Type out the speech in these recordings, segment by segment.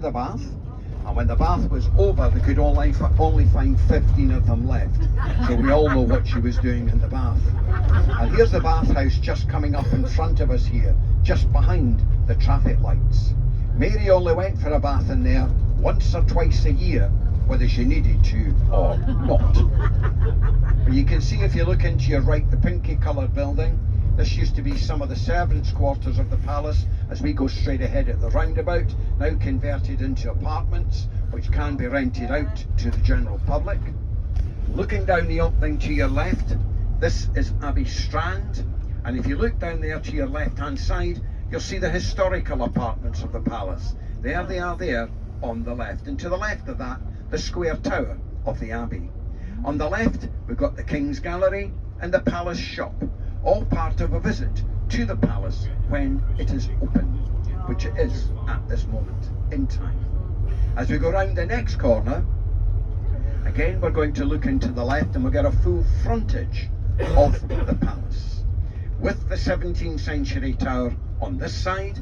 the bath, and when the bath was over, they could only find 15 of them left. So we all know what she was doing in the bath. And here's the bathhouse just coming up in front of us here, just behind the traffic lights. Mary only went for a bath in there once or twice a year, whether she needed to or not. But you can see if you look into your right, the pinky coloured building. This used to be some of the servants' quarters of the palace as we go straight ahead at the roundabout, now converted into apartments which can be rented out to the general public. Looking down the opening to your left, this is Abbey Strand, and if you look down there to your left hand side, you'll see the historical apartments of the palace. There they are there on the left, and to the left of that, the square tower of the Abbey. On the left, we've got the King's Gallery and the Palace Shop, all part of a visit to the palace when it is open, which it is at this moment in time. As we go round the next corner, again we're going to look into the left and we'll get a full frontage of the palace, with the 17th century tower on this side,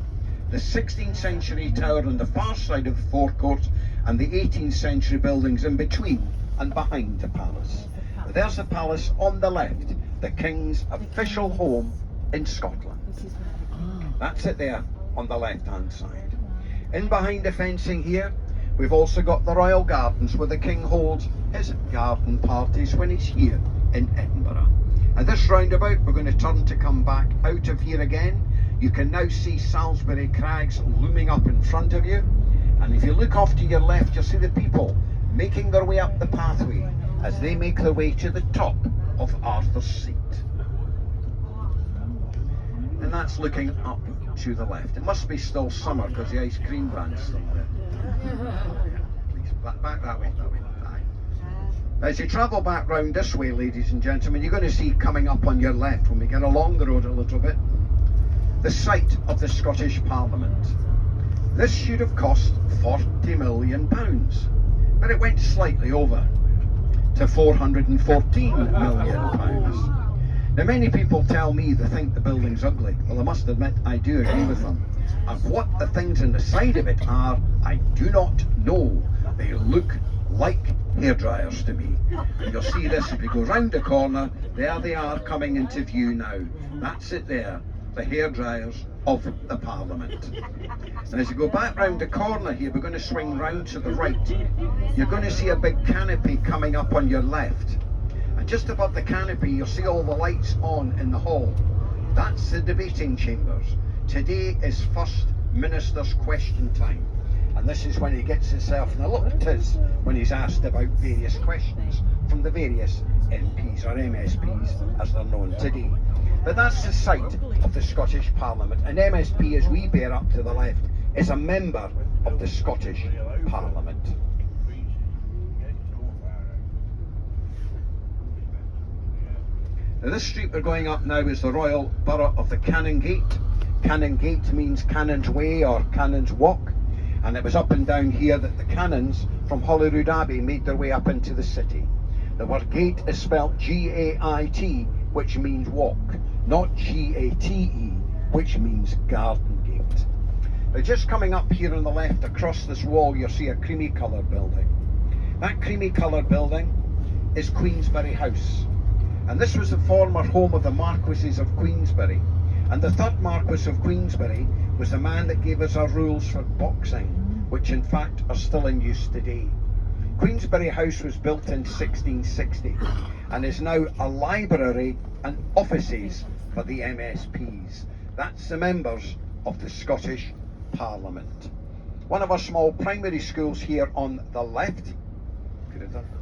the 16th century tower on the far side of the forecourt, and the 18th century buildings in between and behind the palace. There's the palace on the left, the King's official home in Scotland. That's it there on the left hand side. In behind the fencing here, we've also got the Royal Gardens, where the King holds his garden parties when he's here in Edinburgh. At this roundabout, we're going to turn to come back out of here again. You can now see Salisbury Crags looming up in front of you, and if you look off to your left, you'll see the people making their way up the pathway as they make their way to the top of Arthur's Seat. And that's looking up to the left. It must be still summer because the ice cream van's still there. Please, back that way, back. As you travel back round this way, ladies and gentlemen, you're going to see coming up on your left, when we get along the road a little bit, the site of the Scottish Parliament. This should have cost £40 million, but it went slightly over to £414 million. Now, many people tell me they think the building's ugly. Well, I must admit I do agree with them. And what the things on the side of it are, I do not know. They look like hairdryers to me. And you'll see this if you go round the corner. There they are coming into view now. That's it there, the hairdryers of the Parliament. And as you go back round the corner here, we're going to swing round to the right. You're going to see a big canopy coming up on your left. And just above the canopy, you'll see all the lights on in the hall. That's the debating chambers. Today is First Minister's question time. And this is when he gets himself in a little tiz when he's asked about various questions from the various MPs, or MSPs as they're known today. But that's the site of the Scottish Parliament. An MSP, as we bear up to the left, is a member of the Scottish Parliament. Now, this street we're going up now is the Royal Borough of the Canongate. Canongate means Canon's Way or Canon's Walk, and it was up and down here that the canons from Holyrood Abbey made their way up into the city. The word gate is spelt G-A-I-T, which means walk, not G-A-T-E, which means garden gate. Now, just coming up here on the left across this wall, you'll see a creamy coloured building. That creamy coloured building is Queensberry House. And this was the former home of the Marquesses of Queensberry. And the third Marquess of Queensberry was the man that gave us our rules for boxing, which in fact are still in use today. Queensberry House was built in 1660 and is now a library and offices for the MSPs. That's the members of the Scottish Parliament. One of our small primary schools here on the left. Could have done that.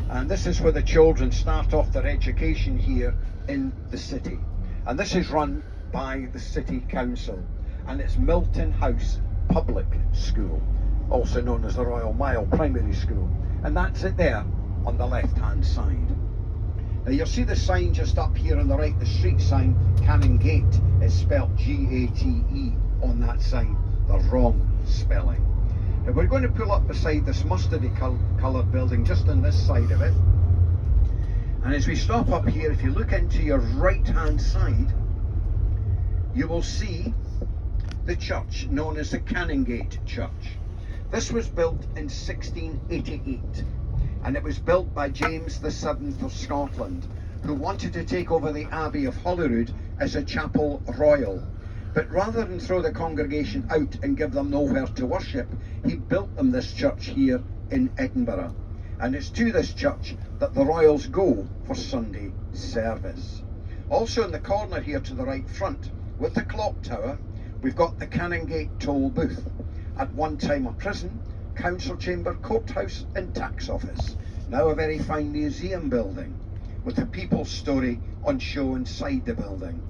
And this is where the children start off their education here in the city. And this is run by the City Council, and it's Milton House Public School, also known as the Royal Mile Primary School. And that's it there on the left hand side. Now you'll see the sign just up here on the right, the street sign, Canongate, is spelled G-A-T-E on that sign, the wrong spelling. Now we're going to pull up beside this mustardy coloured building just on this side of it. And as we stop up here, if you look into your right hand side, you will see the church known as the Canongate Church. This was built in 1688, and it was built by James VII of Scotland, who wanted to take over the Abbey of Holyrood as a chapel royal. But rather than throw the congregation out and give them nowhere to worship, he built them this church here in Edinburgh. And it's to this church that the royals go for Sunday service. Also in the corner here to the right front, with the clock tower, we've got the Canongate toll booth. At one time a prison, council chamber, courthouse and tax office. Now a very fine museum building, with the People's Story on show inside the building.